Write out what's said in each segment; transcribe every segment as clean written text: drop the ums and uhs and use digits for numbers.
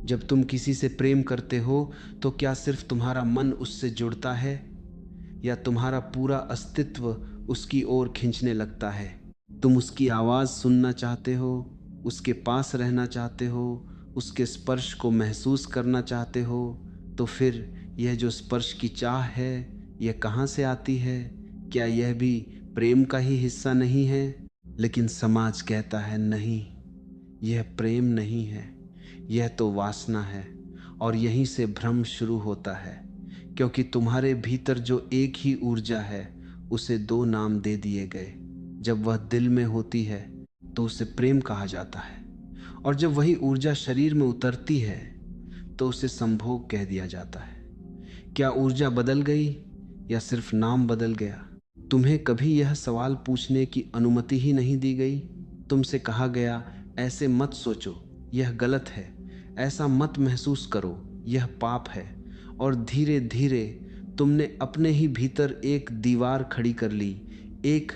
जब तुम किसी से प्रेम करते हो तो क्या सिर्फ तुम्हारा मन उससे जुड़ता है या तुम्हारा पूरा अस्तित्व उसकी ओर खींचने लगता है? तुम उसकी आवाज़ सुनना चाहते हो, उसके पास रहना चाहते हो, उसके स्पर्श को महसूस करना चाहते हो। तो फिर यह जो स्पर्श की चाह है, यह कहाँ से आती है? क्या यह भी प्रेम का ही हिस्सा नहीं है? लेकिन समाज कहता है नहीं, यह प्रेम नहीं है, यह तो वासना है। और यहीं से भ्रम शुरू होता है, क्योंकि तुम्हारे भीतर जो एक ही ऊर्जा है उसे दो नाम दे दिए गए। जब वह दिल में होती है तो उसे प्रेम कहा जाता है, और जब वही ऊर्जा शरीर में उतरती है तो उसे संभोग कह दिया जाता है। क्या ऊर्जा बदल गई या सिर्फ नाम बदल गया? तुम्हें कभी यह सवाल पूछने की अनुमति ही नहीं दी गई। तुमसे कहा गया, ऐसे मत सोचो, यह गलत है, ऐसा मत महसूस करो, यह पाप है। और धीरे धीरे तुमने अपने ही भीतर एक दीवार खड़ी कर ली, एक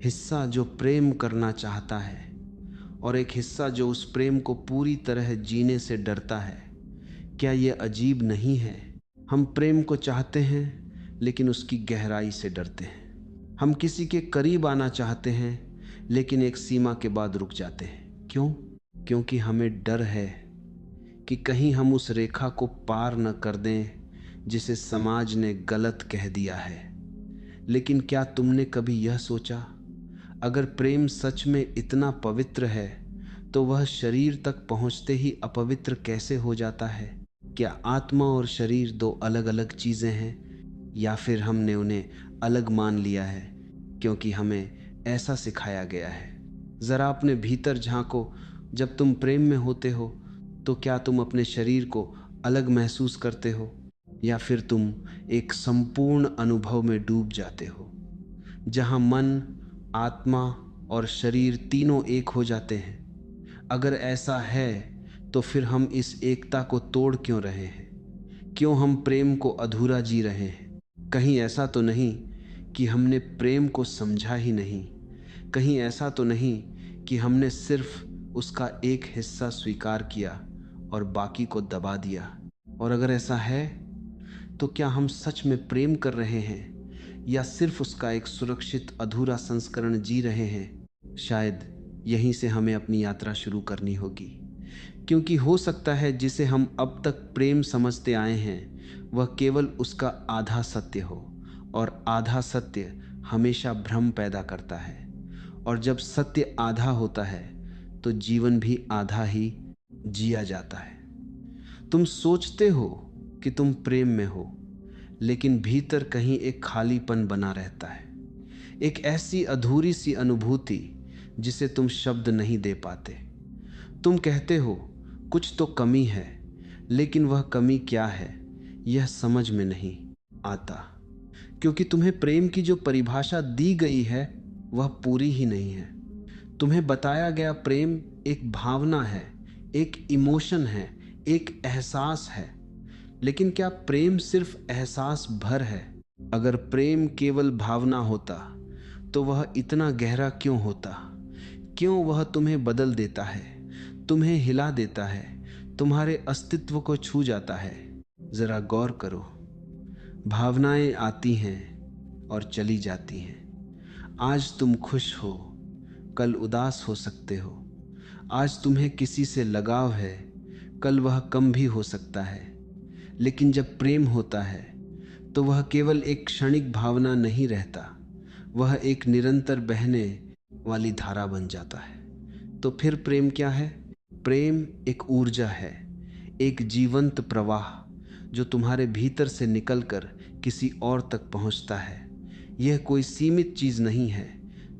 हिस्सा जो प्रेम करना चाहता है और एक हिस्सा जो उस प्रेम को पूरी तरह जीने से डरता है। क्या यह अजीब नहीं है? हम प्रेम को चाहते हैं लेकिन उसकी गहराई से डरते हैं। हम किसी के करीब आना चाहते हैं लेकिन एक सीमा के बाद रुक जाते हैं। क्यों? क्योंकि हमें डर है कि कहीं हम उस रेखा को पार न कर दें जिसे समाज ने गलत कह दिया है। लेकिन क्या तुमने कभी यह सोचा, अगर प्रेम सच में इतना पवित्र है तो वह शरीर तक पहुंचते ही अपवित्र कैसे हो जाता है? क्या आत्मा और शरीर दो अलग अलग चीजें हैं, या फिर हमने उन्हें अलग मान लिया है क्योंकि हमें ऐसा सिखाया गया है? जरा अपने भीतर झांको। जब तुम प्रेम में होते हो तो क्या तुम अपने शरीर को अलग महसूस करते हो, या फिर तुम एक संपूर्ण अनुभव में डूब जाते हो जहां मन, आत्मा और शरीर तीनों एक हो जाते हैं? अगर ऐसा है तो फिर हम इस एकता को तोड़ क्यों रहे हैं? क्यों हम प्रेम को अधूरा जी रहे हैं? कहीं ऐसा तो नहीं कि हमने प्रेम को समझा ही नहीं? कहीं ऐसा तो नहीं कि हमने सिर्फ उसका एक हिस्सा स्वीकार किया और बाकी को दबा दिया? और अगर ऐसा है तो क्या हम सच में प्रेम कर रहे हैं या सिर्फ उसका एक सुरक्षित अधूरा संस्करण जी रहे हैं? शायद यहीं से हमें अपनी यात्रा शुरू करनी होगी, क्योंकि हो सकता है जिसे हम अब तक प्रेम समझते आए हैं वह केवल उसका आधा सत्य हो, और आधा सत्य हमेशा भ्रम पैदा करता है। और जब सत्य आधा होता है तो जीवन भी आधा ही जिया जाता है। तुम सोचते हो कि तुम प्रेम में हो, लेकिन भीतर कहीं एक खालीपन बना रहता है, एक ऐसी अधूरी सी अनुभूति जिसे तुम शब्द नहीं दे पाते। तुम कहते हो कुछ तो कमी है, लेकिन वह कमी क्या है यह समझ में नहीं आता, क्योंकि तुम्हें प्रेम की जो परिभाषा दी गई है वह पूरी ही नहीं है। तुम्हें बताया गया प्रेम एक भावना है, एक इमोशन है, एक एहसास है। लेकिन क्या प्रेम सिर्फ एहसास भर है? अगर प्रेम केवल भावना होता तो वह इतना गहरा क्यों होता? क्यों वह तुम्हें बदल देता है, तुम्हें हिला देता है, तुम्हारे अस्तित्व को छू जाता है? जरा गौर करो। भावनाएं आती हैं और चली जाती हैं। आज तुम खुश हो, कल उदास हो सकते हो। आज तुम्हें किसी से लगाव है, कल वह कम भी हो सकता है। लेकिन जब प्रेम होता है तो वह केवल एक क्षणिक भावना नहीं रहता, वह एक निरंतर बहने वाली धारा बन जाता है। तो फिर प्रेम क्या है? प्रेम एक ऊर्जा है, एक जीवंत प्रवाह जो तुम्हारे भीतर से निकलकर किसी और तक पहुंचता है। यह कोई सीमित चीज नहीं है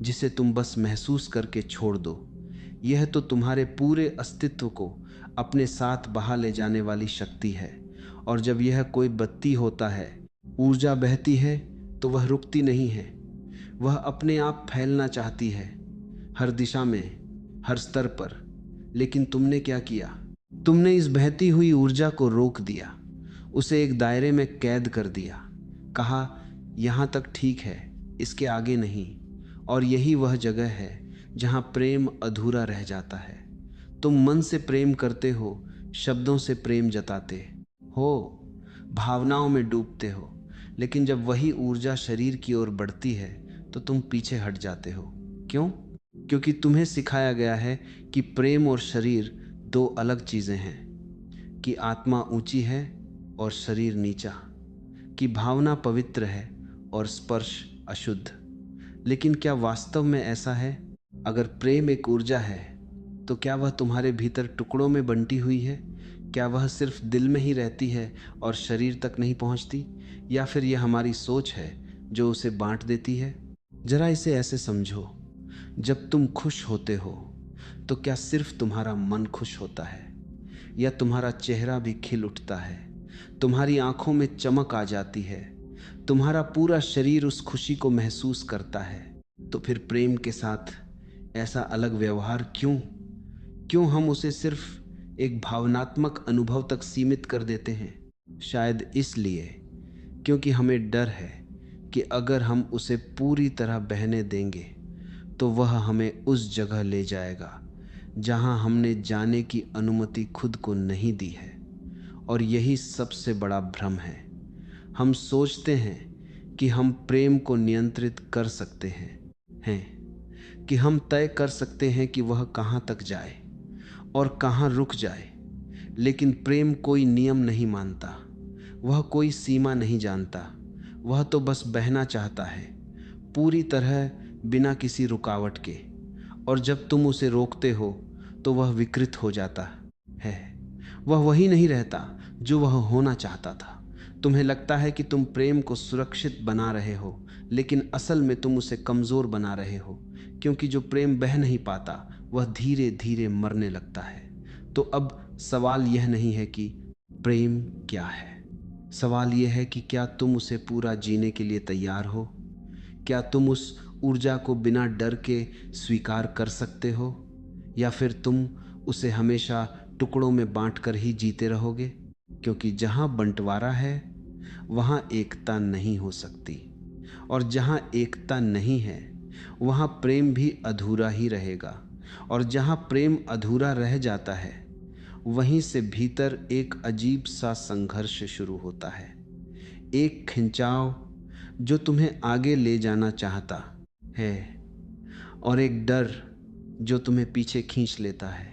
जिसे तुम बस महसूस करके छोड़ दो। यह तो तुम्हारे पूरे अस्तित्व को अपने साथ बहा ले जाने वाली शक्ति है। और जब यह कोई बत्ती होता है, ऊर्जा बहती है, तो वह रुकती नहीं है, वह अपने आप फैलना चाहती है, हर दिशा में, हर स्तर पर। लेकिन तुमने क्या किया? तुमने इस बहती हुई ऊर्जा को रोक दिया, उसे एक दायरे में कैद कर दिया, कहा यहाँ तक ठीक है, इसके आगे नहीं। और यही वह जगह है जहाँ प्रेम अधूरा रह जाता है। तुम मन से प्रेम करते हो शब्दों से प्रेम जताते हो, भावनाओं में डूबते हो, लेकिन जब वही ऊर्जा शरीर की ओर बढ़ती है तो तुम पीछे हट जाते हो। क्यों? क्योंकि तुम्हें सिखाया गया है कि प्रेम और शरीर दो अलग चीजें हैं, कि आत्मा ऊंची है और शरीर नीचा, कि भावना पवित्र है और स्पर्श अशुद्ध। लेकिन क्या वास्तव में ऐसा है? अगर प्रेम एक ऊर्जा है तो क्या वह तुम्हारे भीतर टुकड़ों में बंटी हुई है? क्या वह सिर्फ दिल में ही रहती है और शरीर तक नहीं पहुंचती? या फिर यह हमारी सोच है जो उसे बांट देती है? जरा इसे ऐसे समझो, जब तुम खुश होते हो तो क्या सिर्फ तुम्हारा मन खुश होता है, या तुम्हारा चेहरा भी खिल उठता है, तुम्हारी आंखों में चमक आ जाती है, तुम्हारा पूरा शरीर उस खुशी को महसूस करता है? तो फिर प्रेम के साथ ऐसा अलग व्यवहार क्यों? क्यों हम उसे सिर्फ एक भावनात्मक अनुभव तक सीमित कर देते हैं? शायद इसलिए क्योंकि हमें डर है कि अगर हम उसे पूरी तरह बहने देंगे तो वह हमें उस जगह ले जाएगा जहां हमने जाने की अनुमति खुद को नहीं दी है। और यही सबसे बड़ा भ्रम है। हम सोचते हैं कि हम प्रेम को नियंत्रित कर सकते हैं कि हम तय कर सकते हैं कि वह कहां तक जाए और कहां रुक जाए। लेकिन प्रेम कोई नियम नहीं मानता, वह कोई सीमा नहीं जानता, वह तो बस बहना चाहता है, पूरी तरह बिना किसी रुकावट के। और जब तुम उसे रोकते हो तो वह विकृत हो जाता है, वह वही नहीं रहता जो वह होना चाहता था। तुम्हें लगता है कि तुम प्रेम को सुरक्षित बना रहे हो, लेकिन असल में तुम उसे कमजोर बना रहे हो, क्योंकि जो प्रेम बह नहीं पाता वह धीरे धीरे मरने लगता है। तो अब सवाल यह नहीं है कि प्रेम क्या है, सवाल यह है कि क्या तुम उसे पूरा जीने के लिए तैयार हो? क्या तुम उस ऊर्जा को बिना डर के स्वीकार कर सकते हो, या फिर तुम उसे हमेशा टुकड़ों में बांट कर ही जीते रहोगे? क्योंकि जहां बंटवारा है वहां एकता नहीं हो सकती, और जहां एकता नहीं है वहां प्रेम भी अधूरा ही रहेगा। और जहां प्रेम अधूरा रह जाता है वहीं से भीतर एक अजीब सा संघर्ष शुरू होता है, एक खिंचाव जो तुम्हें आगे ले जाना चाहता है, और एक डर जो तुम्हें पीछे खींच लेता है।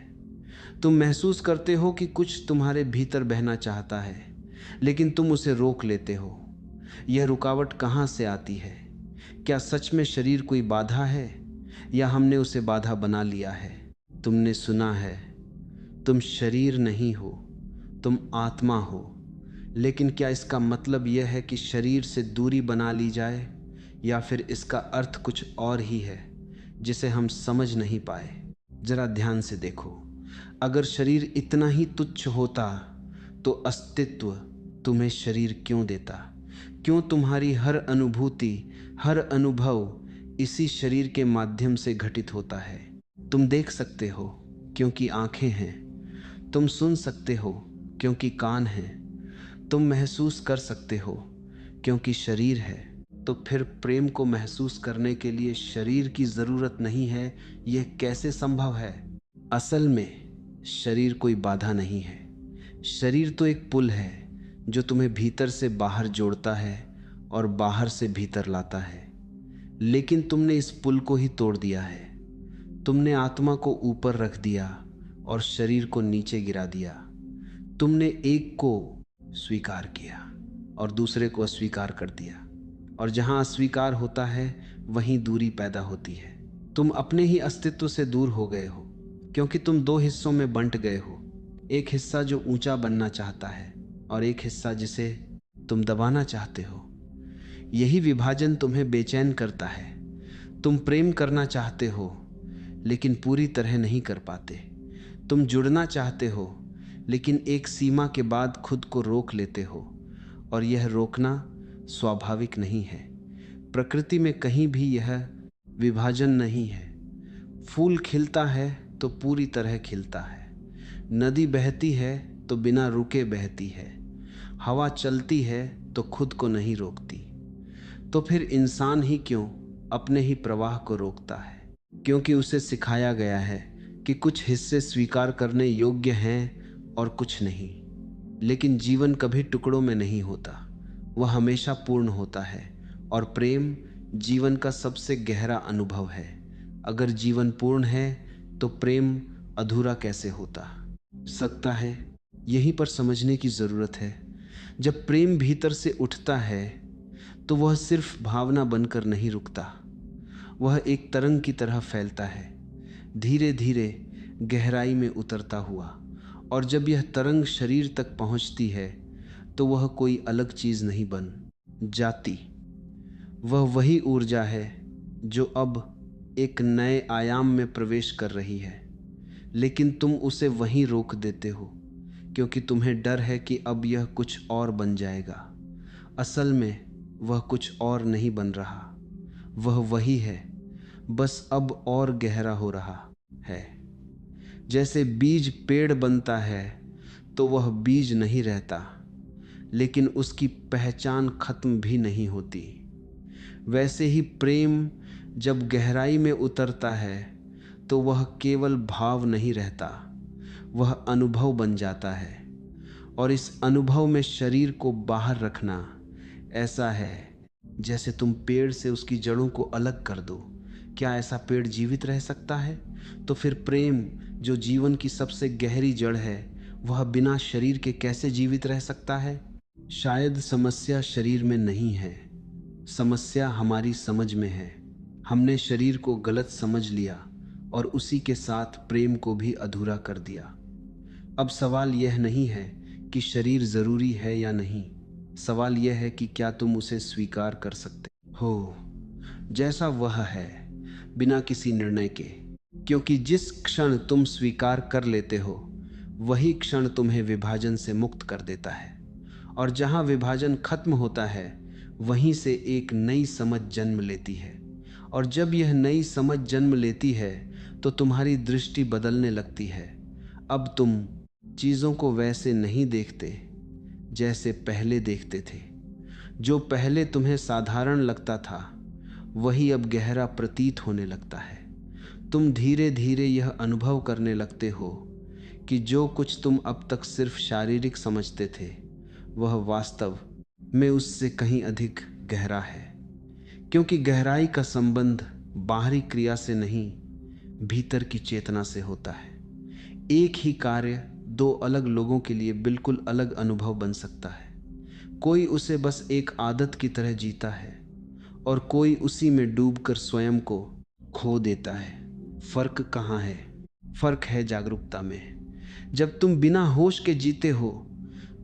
तुम महसूस करते हो कि कुछ तुम्हारे भीतर बहना चाहता है, लेकिन तुम उसे रोक लेते हो। यह रुकावट कहाँ से आती है? क्या सच में शरीर कोई बाधा है, या हमने उसे बाधा बना लिया है? तुमने सुना है, तुम शरीर नहीं हो, तुम आत्मा हो। लेकिन क्या इसका मतलब यह है कि शरीर से दूरी बना ली जाए, या फिर इसका अर्थ कुछ और ही है जिसे हम समझ नहीं पाए? जरा ध्यान से देखो, अगर शरीर इतना ही तुच्छ होता तो अस्तित्व तुम्हें शरीर क्यों देता? क्यों तुम्हारी हर अनुभूति, हर अनुभव इसी शरीर के माध्यम से घटित होता है? तुम देख सकते हो क्योंकि आंखें हैं, तुम सुन सकते हो क्योंकि कान हैं, तुम महसूस कर सकते हो क्योंकि शरीर है। तो फिर प्रेम को महसूस करने के लिए शरीर की जरूरत नहीं है, यह कैसे संभव है? असल में शरीर कोई बाधा नहीं है, शरीर तो एक पुल है जो तुम्हें भीतर से बाहर जोड़ता है और बाहर से भीतर लाता है। लेकिन तुमने इस पुल को ही तोड़ दिया है। तुमने आत्मा को ऊपर रख दिया और शरीर को नीचे गिरा दिया। तुमने एक को स्वीकार किया और दूसरे को अस्वीकार कर दिया, और जहां अस्वीकार होता है वहीं दूरी पैदा होती है। तुम अपने ही अस्तित्व से दूर हो गए हो, क्योंकि तुम दो हिस्सों में बंट गए हो, एक हिस्सा जो ऊंचा बनना चाहता है और एक हिस्सा जिसे तुम दबाना चाहते हो। यही विभाजन तुम्हें बेचैन करता है। तुम प्रेम करना चाहते हो लेकिन पूरी तरह नहीं कर पाते। तुम जुड़ना चाहते हो लेकिन एक सीमा के बाद खुद को रोक लेते हो, और यह रोकना स्वाभाविक नहीं है। प्रकृति में कहीं भी यह विभाजन नहीं है। फूल खिलता है तो पूरी तरह खिलता है, नदी बहती है तो बिना रुके बहती है, हवा चलती है तो खुद को नहीं रोकती। तो फिर इंसान ही क्यों अपने ही प्रवाह को रोकता है? क्योंकि उसे सिखाया गया है कि कुछ हिस्से स्वीकार करने योग्य हैं और कुछ नहीं। लेकिन जीवन कभी टुकड़ों में नहीं होता, वह हमेशा पूर्ण होता है। और प्रेम जीवन का सबसे गहरा अनुभव है। अगर जीवन पूर्ण है तो प्रेम अधूरा कैसे होता सकता है? यहीं पर समझने की जरूरत है। जब प्रेम भीतर से उठता है तो वह सिर्फ भावना बनकर नहीं रुकता, वह एक तरंग की तरह फैलता है, धीरे धीरे गहराई में उतरता हुआ। और जब यह तरंग शरीर तक पहुंचती है तो वह कोई अलग चीज नहीं बन जाती, वह वही ऊर्जा है जो अब एक नए आयाम में प्रवेश कर रही है। लेकिन तुम उसे वहीं रोक देते हो, क्योंकि तुम्हें डर है कि अब यह कुछ और बन जाएगा। असल में वह कुछ और नहीं बन रहा, वह वही है, बस अब और गहरा हो रहा है। जैसे बीज पेड़ बनता है तो वह बीज नहीं रहता, लेकिन उसकी पहचान खत्म भी नहीं होती। वैसे ही प्रेम जब गहराई में उतरता है तो वह केवल भाव नहीं रहता, वह अनुभव बन जाता है। और इस अनुभव में शरीर को बाहर रखना ऐसा है जैसे तुम पेड़ से उसकी जड़ों को अलग कर दो। क्या ऐसा पेड़ जीवित रह सकता है? तो फिर प्रेम जो जीवन की सबसे गहरी जड़ है, वह बिना शरीर के कैसे जीवित रह सकता है? शायद समस्या शरीर में नहीं है, समस्या हमारी समझ में है। हमने शरीर को गलत समझ लिया और उसी के साथ प्रेम को भी अधूरा कर दिया। अब सवाल यह नहीं है कि शरीर जरूरी है या नहीं, सवाल यह है कि क्या तुम उसे स्वीकार कर सकते हो जैसा वह है, बिना किसी निर्णय के। क्योंकि जिस क्षण तुम स्वीकार कर लेते हो वही क्षण तुम्हें विभाजन से मुक्त कर देता है। और जहां विभाजन खत्म होता है वहीं से एक नई समझ जन्म लेती है। और जब यह नई समझ जन्म लेती है तो तुम्हारी दृष्टि बदलने लगती है। अब तुम चीज़ों को वैसे नहीं देखते जैसे पहले देखते थे। जो पहले तुम्हें साधारण लगता था वही अब गहरा प्रतीत होने लगता है। तुम धीरे धीरे यह अनुभव करने लगते हो कि जो कुछ तुम अब तक सिर्फ शारीरिक समझते थे वह वास्तव में उससे कहीं अधिक गहरा है। क्योंकि गहराई का संबंध बाहरी क्रिया से नहीं, भीतर की चेतना से होता है। एक ही कार्य दो अलग लोगों के लिए बिल्कुल अलग अनुभव बन सकता है। कोई उसे बस एक आदत की तरह जीता है और कोई उसी में डूबकर स्वयं को खो देता है। फर्क कहाँ है? फर्क है जागरूकता में। जब तुम बिना होश के जीते हो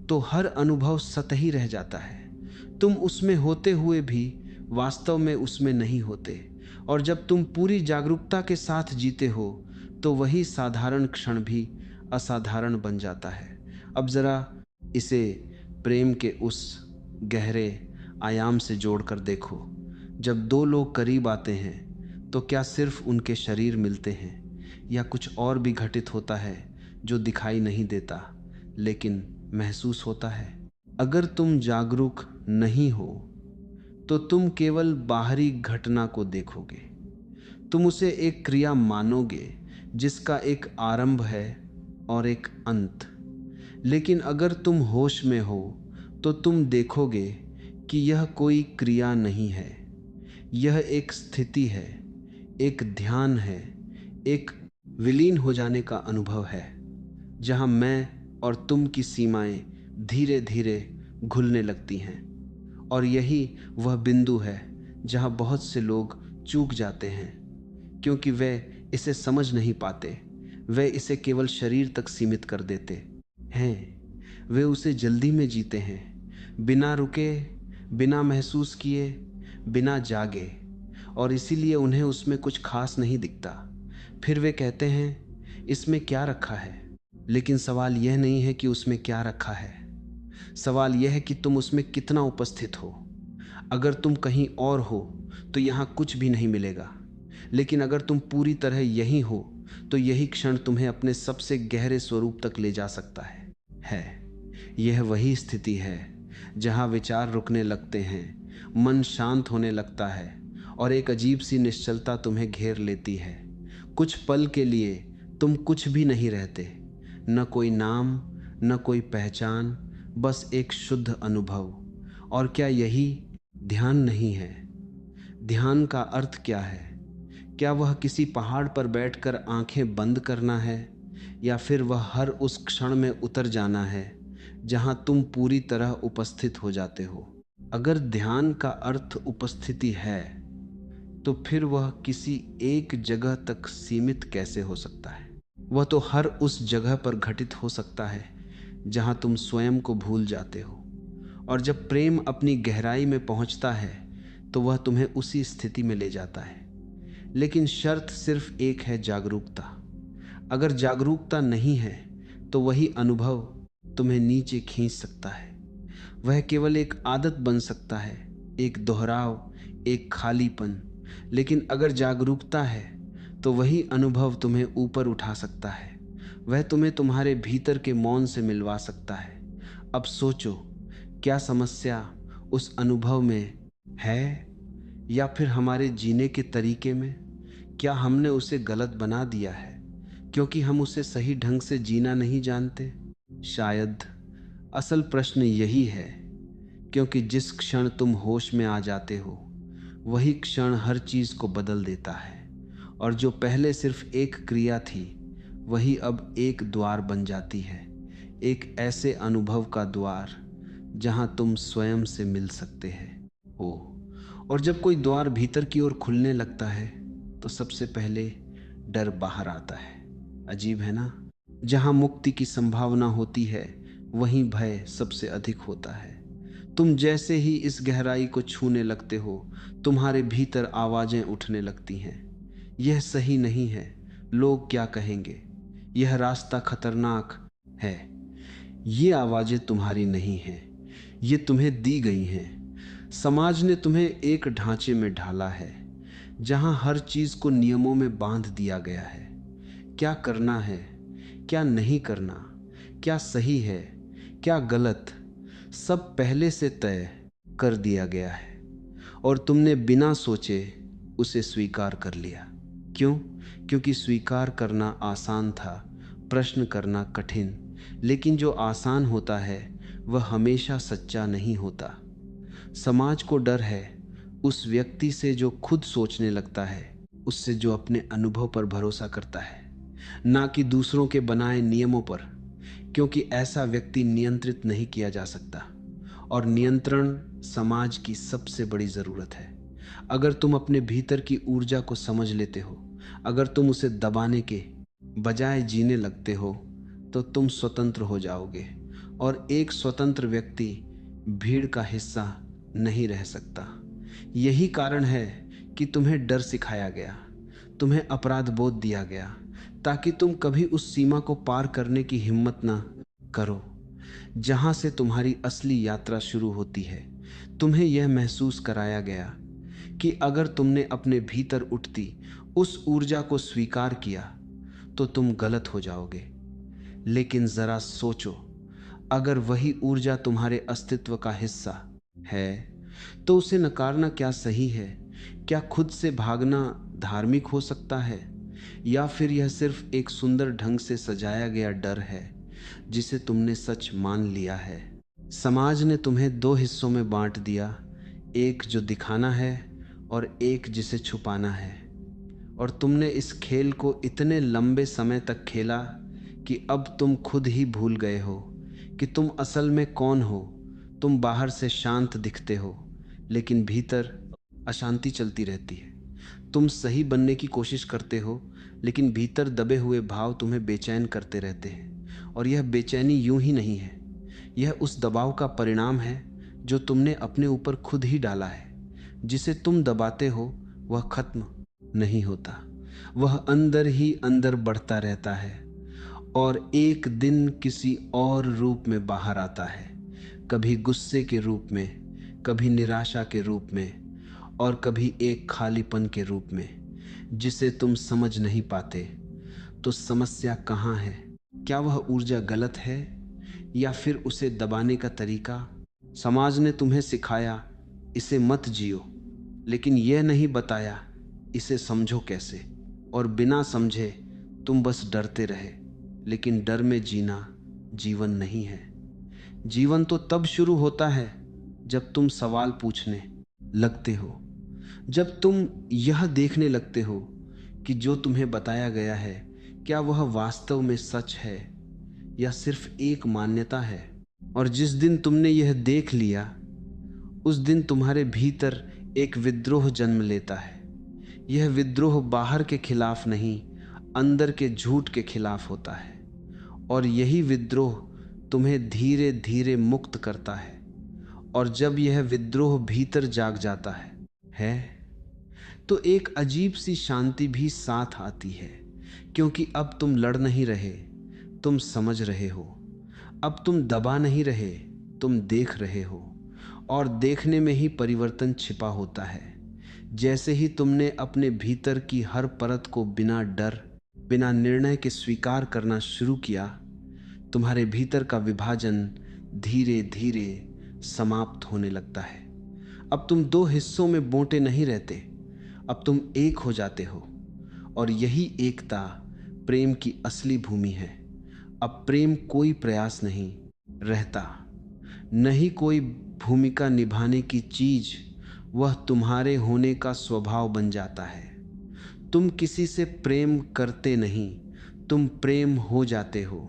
तो हर अनुभव सतही रह जाता है। तुम उसमें होते हुए भी वास्तव में उसमें नहीं होते। और जब तुम पूरी जागरूकता के साथ जीते हो तो वही साधारण क्षण भी असाधारण बन जाता है। अब जरा इसे प्रेम के उस गहरे आयाम से जोड़कर देखो। जब दो लोग करीब आते हैं तो क्या सिर्फ उनके शरीर मिलते हैं या कुछ और भी घटित होता है जो दिखाई नहीं देता लेकिन महसूस होता है? अगर तुम जागरूक नहीं हो तो तुम केवल बाहरी घटना को देखोगे, तुम उसे एक क्रिया मानोगे जिसका एक आरंभ है और एक अंत। लेकिन अगर तुम होश में हो तो तुम देखोगे कि यह कोई क्रिया नहीं है, यह एक स्थिति है, एक ध्यान है, एक विलीन हो जाने का अनुभव है, जहां मैं और तुम की सीमाएं धीरे धीरे घुलने लगती हैं। और यही वह बिंदु है जहां बहुत से लोग चूक जाते हैं, क्योंकि वे इसे समझ नहीं पाते। वे इसे केवल शरीर तक सीमित कर देते हैं। वे उसे जल्दी में जीते हैं, बिना रुके, बिना महसूस किए, बिना जागे, और इसीलिए उन्हें उसमें कुछ खास नहीं दिखता। फिर वे कहते हैं इसमें क्या रखा है। लेकिन सवाल यह नहीं है कि उसमें क्या रखा है, सवाल यह है कि तुम उसमें कितना उपस्थित हो। अगर तुम कहीं और हो तो यहाँ कुछ भी नहीं मिलेगा, लेकिन अगर तुम पूरी तरह यहीं हो तो यही क्षण तुम्हें अपने सबसे गहरे स्वरूप तक ले जा सकता है। यह वही स्थिति है जहाँ विचार रुकने लगते हैं, मन शांत होने लगता है और एक अजीब सी निश्चलता तुम्हें घेर लेती है। कुछ पल के लिए तुम कुछ भी नहीं रहते, न कोई नाम, न कोई पहचान, बस एक शुद्ध अनुभव। और क्या यही ध्यान नहीं है? ध्यान का अर्थ क्या है? क्या वह किसी पहाड़ पर बैठकर आंखें बंद करना है, या फिर वह हर उस क्षण में उतर जाना है जहां तुम पूरी तरह उपस्थित हो जाते हो? अगर ध्यान का अर्थ उपस्थिति है, तो फिर वह किसी एक जगह तक सीमित कैसे हो सकता है? वह तो हर उस जगह पर घटित हो सकता है जहां तुम स्वयं को भूल जाते हो। और जब प्रेम अपनी गहराई में पहुंचता है तो वह तुम्हें उसी स्थिति में ले जाता है। लेकिन शर्त सिर्फ एक है, जागरूकता। अगर जागरूकता नहीं है तो वही अनुभव तुम्हें नीचे खींच सकता है। वह केवल एक आदत बन सकता है, एक दोहराव, एक खालीपन। लेकिन अगर जागरूकता है तो वही अनुभव तुम्हें ऊपर उठा सकता है। वह तुम्हें तुम्हारे भीतर के मौन से मिलवा सकता है। अब सोचो, क्या समस्या उस अनुभव में है, या फिर हमारे जीने के तरीके में? क्या हमने उसे गलत बना दिया है क्योंकि हम उसे सही ढंग से जीना नहीं जानते? शायद असल प्रश्न यही है, क्योंकि जिस क्षण तुम होश में आ जाते हो वही क्षण हर चीज को बदल देता है। और जो पहले सिर्फ एक क्रिया थी वही अब एक द्वार बन जाती है, एक ऐसे अनुभव का द्वार जहां तुम स्वयं से मिल सकते हो। और जब कोई द्वार भीतर की ओर खुलने लगता है तो सबसे पहले डर बाहर आता है। अजीब है ना? जहां मुक्ति की संभावना होती है वहीं भय सबसे अधिक होता है। तुम जैसे ही इस गहराई को छूने लगते हो, तुम्हारे भीतर आवाजें उठने लगती हैं। यह सही नहीं है, लोग क्या कहेंगे, यह रास्ता खतरनाक है। ये आवाजें तुम्हारी नहीं हैं, ये तुम्हें दी गई हैं। समाज ने तुम्हें एक ढांचे में ढाला है जहां हर चीज को नियमों में बांध दिया गया है। क्या करना है, क्या नहीं करना, क्या सही है, क्या गलत, सब पहले से तय कर दिया गया है। और तुमने बिना सोचे उसे स्वीकार कर लिया। क्यों? क्योंकि स्वीकार करना आसान था, प्रश्न करना कठिन। लेकिन जो आसान होता है वह हमेशा सच्चा नहीं होता। समाज को डर है उस व्यक्ति से जो खुद सोचने लगता है, उससे जो अपने अनुभव पर भरोसा करता है, ना कि दूसरों के बनाए नियमों पर। क्योंकि ऐसा व्यक्ति नियंत्रित नहीं किया जा सकता, और नियंत्रण समाज की सबसे बड़ी जरूरत है। अगर तुम अपने भीतर की ऊर्जा को समझ लेते हो, अगर तुम उसे दबाने के बजाय जीने लगते हो, तो तुम स्वतंत्र हो जाओगे। और एक स्वतंत्र व्यक्ति भीड़ का हिस्सा नहीं रह सकता। यही कारण है कि तुम्हें डर सिखाया गया, तुम्हें अपराध बोध दिया गया, ताकि तुम कभी उस सीमा को पार करने की हिम्मत ना करो जहां से तुम्हारी असली यात्रा शुरू होती है। तुम्हें यह महसूस कराया गया कि अगर तुमने अपने भीतर उठती उस ऊर्जा को स्वीकार किया तो तुम गलत हो जाओगे। लेकिन जरा सोचो, अगर वही ऊर्जा तुम्हारे अस्तित्व का हिस्सा है तो उसे नकारना क्या सही है? क्या खुद से भागना धार्मिक हो सकता है, या फिर यह सिर्फ एक सुंदर ढंग से सजाया गया डर है जिसे तुमने सच मान लिया है? समाज ने तुम्हें दो हिस्सों में बांट दिया, एक जो दिखाना है और एक जिसे छुपाना है। और तुमने इस खेल को इतने लंबे समय तक खेला कि अब तुम खुद ही भूल गए हो कि तुम असल में कौन हो। तुम बाहर से शांत दिखते हो, लेकिन भीतर अशांति चलती रहती है। तुम सही बनने की कोशिश करते हो, लेकिन भीतर दबे हुए भाव तुम्हें बेचैन करते रहते हैं। और यह बेचैनी यूं ही नहीं है, यह उस दबाव का परिणाम है जो तुमने अपने ऊपर खुद ही डाला है। जिसे तुम दबाते हो वह खत्म नहीं होता, वह अंदर ही अंदर बढ़ता रहता है और एक दिन किसी और रूप में बाहर आता है। कभी गुस्से के रूप में, कभी निराशा के रूप में, और कभी एक खालीपन के रूप में जिसे तुम समझ नहीं पाते। तो समस्या कहाँ है? क्या वह ऊर्जा गलत है, या फिर उसे दबाने का तरीका? समाज ने तुम्हें सिखाया इसे मत जियो, लेकिन यह नहीं बताया इसे समझो कैसे। और बिना समझे तुम बस डरते रहे। लेकिन डर में जीना जीवन नहीं है। जीवन तो तब शुरू होता है जब तुम सवाल पूछने लगते हो, जब तुम यह देखने लगते हो कि जो तुम्हें बताया गया है क्या वह वास्तव में सच है या सिर्फ एक मान्यता है। और जिस दिन तुमने यह देख लिया, उस दिन तुम्हारे भीतर एक विद्रोह जन्म लेता है। यह विद्रोह बाहर के खिलाफ नहीं, अंदर के झूठ के खिलाफ होता है। और यही विद्रोह तुम्हें धीरे धीरे मुक्त करता है। और जब यह विद्रोह भीतर जाग जाता है तो एक अजीब सी शांति भी साथ आती है, क्योंकि अब तुम लड़ नहीं रहे, तुम समझ रहे हो। अब तुम दबा नहीं रहे, तुम देख रहे हो। और देखने में ही परिवर्तन छिपा होता है। जैसे ही तुमने अपने भीतर की हर परत को बिना डर, बिना निर्णय के स्वीकार करना शुरू किया, तुम्हारे भीतर का विभाजन धीरे धीरे समाप्त होने लगता है। अब तुम दो हिस्सों में बांटे नहीं रहते, अब तुम एक हो जाते हो। और यही एकता प्रेम की असली भूमि है। अब प्रेम कोई प्रयास नहीं रहता, नहीं कोई भूमिका निभाने की चीज, वह तुम्हारे होने का स्वभाव बन जाता है। तुम किसी से प्रेम करते नहीं, तुम प्रेम हो जाते हो।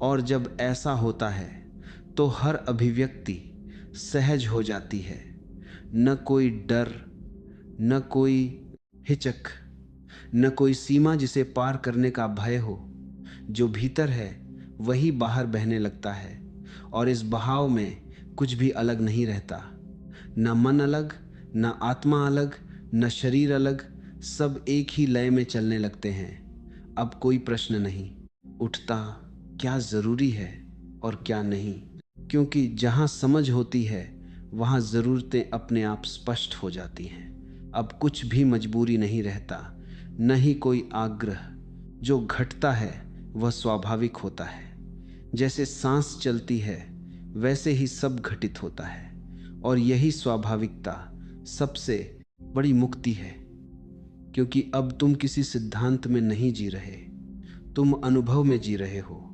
और जब ऐसा होता है तो हर अभिव्यक्ति सहज हो जाती है। न कोई डर, न कोई हिचक, न कोई सीमा जिसे पार करने का भय हो। जो भीतर है वही बाहर बहने लगता है। और इस बहाव में कुछ भी अलग नहीं रहता, न मन अलग, न आत्मा अलग, न शरीर अलग, सब एक ही लय में चलने लगते हैं। अब कोई प्रश्न नहीं उठता क्या जरूरी है और क्या नहीं, क्योंकि जहां समझ होती है वहां जरूरतें अपने आप स्पष्ट हो जाती हैं। अब कुछ भी मजबूरी नहीं रहता, न ही कोई आग्रह। जो घटता है वह स्वाभाविक होता है। जैसे सांस चलती है वैसे ही सब घटित होता है। और यही स्वाभाविकता सबसे बड़ी मुक्ति है, क्योंकि अब तुम किसी सिद्धांत में नहीं जी रहे, तुम अनुभव में जी रहे हो।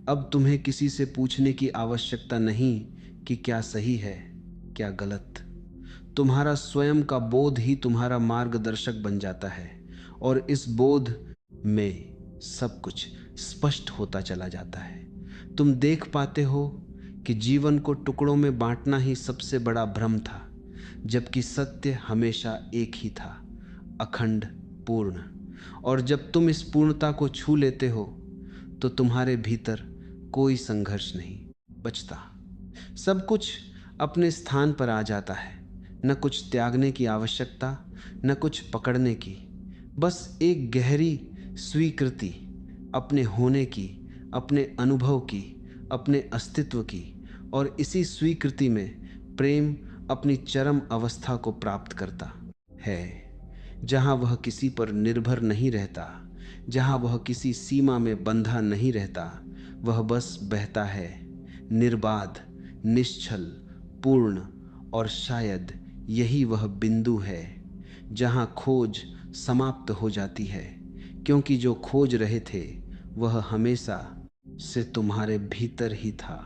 अब तुम्हें किसी से पूछने की आवश्यकता नहीं कि क्या सही है, क्या गलत। तुम्हारा स्वयं का बोध ही तुम्हारा मार्गदर्शक बन जाता है। और इस बोध में सब कुछ स्पष्ट होता चला जाता है। तुम देख पाते हो कि जीवन को टुकड़ों में बांटना ही सबसे बड़ा भ्रम था, जबकि सत्य हमेशा एक ही था, अखंड, पूर्ण। और जब तुम इस पूर्णता को छू लेते हो तो तुम्हारे भीतर कोई संघर्ष नहीं बचता। सब कुछ अपने स्थान पर आ जाता है। न कुछ त्यागने की आवश्यकता, न कुछ पकड़ने की, बस एक गहरी स्वीकृति अपने होने की, अपने अनुभव की, अपने अस्तित्व की। और इसी स्वीकृति में प्रेम अपनी चरम अवस्था को प्राप्त करता है, जहां वह किसी पर निर्भर नहीं रहता, जहां वह किसी सीमा में बंधा नहीं रहता। वह बस बहता है, निर्बाध, निश्चल, पूर्ण। और शायद यही वह बिंदु है जहां खोज समाप्त हो जाती है, क्योंकि जो खोज रहे थे वह हमेशा से तुम्हारे भीतर ही था।